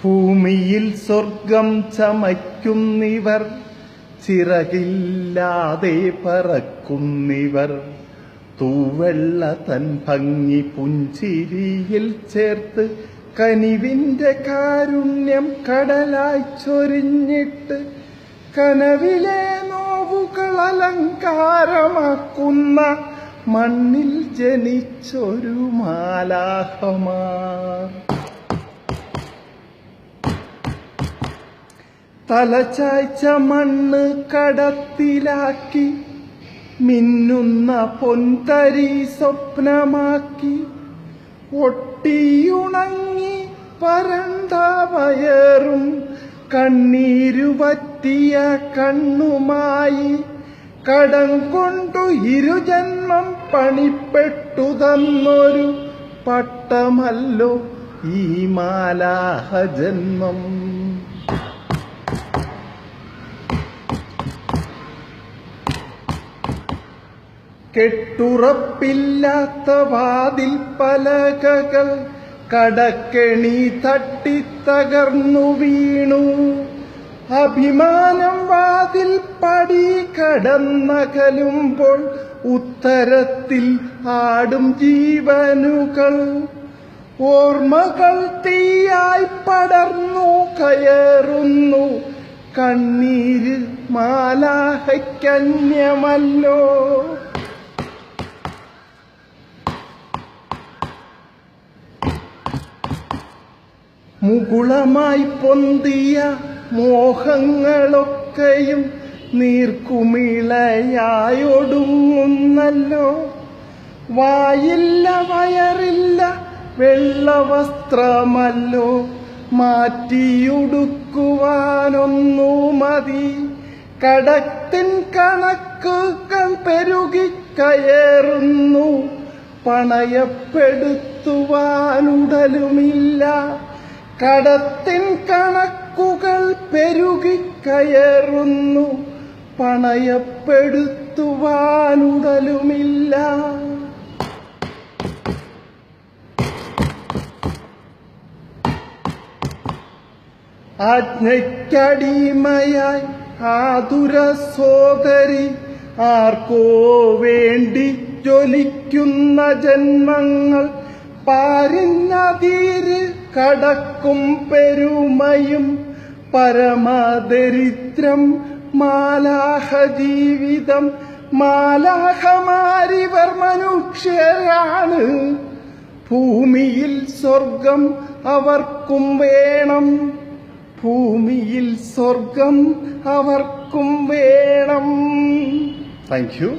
ഭൂമിയിൽ സ്വർഗം ചമയ്ക്കുന്നിവർ, ചിറകില്ലാതെ പറക്കുന്നിവർ, തൂവെള്ള തൻ ഭംഗി പുഞ്ചിരിയിൽ ചേർത്ത് കനിവിന്റെ കാരുണ്യം കടലായി ചൊരിഞ്ഞിട്ട് കനവിലെ നോവുകൾ അലങ്കാരമാക്കുന്ന മണ്ണിൽ ജനിച്ചൊരു മാലാഖമാർ. തലചായ്ച്ച മണ്ണ് കടത്തിലാക്കി മിന്നുന്ന പൊൻതരി സ്വപ്നമാക്കി, ഒട്ടിയുണങ്ങി വരണ്ട വയറും കണ്ണീരുവറ്റിയ കണ്ണുമായി കടം കൊണ്ടു ഇരുജന്മം പണിപ്പെട്ടു തന്നൊരു പട്ടമല്ലോ ഈ മാലാഖ ജന്മം. കെട്ടുറപ്പില്ലാത്ത വാതിൽ പലകകൾ കടക്കെണി തട്ടിത്തകർന്നു വീണു. അഭിമാനം വാതിൽ പടി കടന്നകലുമ്പോൾ ഉത്തരത്തിൽ ആടും ജീവനുകൾ. ഓർമ്മകൾ തീയായി പടർന്നു കയറുന്നു, കണ്ണീര് മാലാഖയ്ക്കന്യമല്ലോ. മുകുളമായി പൊന്തിയ മോഹങ്ങളൊക്കെയും നീർക്കുമിളയായൊടുങ്ങുന്നല്ലോ. വായില്ല വയറില്ല വെള്ളവസ്ത്രമല്ലോ, മാറ്റിയുടുക്കുവാനൊന്നു മതി. കടത്തിൻ കണക്കുകൾ പെരുകിക്കയറുന്നു, പണയപ്പെടുത്തുവാനുടലുമില്ല. കടത്തിൻ കണക്കുകൾ പെരുകിക്കയറുന്നു, പണയപ്പെടുത്തുവാനുടലുമില്ല. ആജ്ഞയ്ക്കടിമയായി ആതുര സോദരി, ആർക്കോ വേണ്ടി ജ്വലിക്കുന്ന ജന്മങ്ങൾ. പാരിന്നതീര് കടക്കും പെരുമയും പരമദരിദ്രം മാലാഖ ജീവിതം. മാലാഖമാരിവർ മനുഷ്യരാണ്, ഭൂമിയിൽ സ്വർഗം അവർക്കും വേണം. ഭൂമിയിൽ സ്വർഗം അവർക്കും വേണം. Thank you.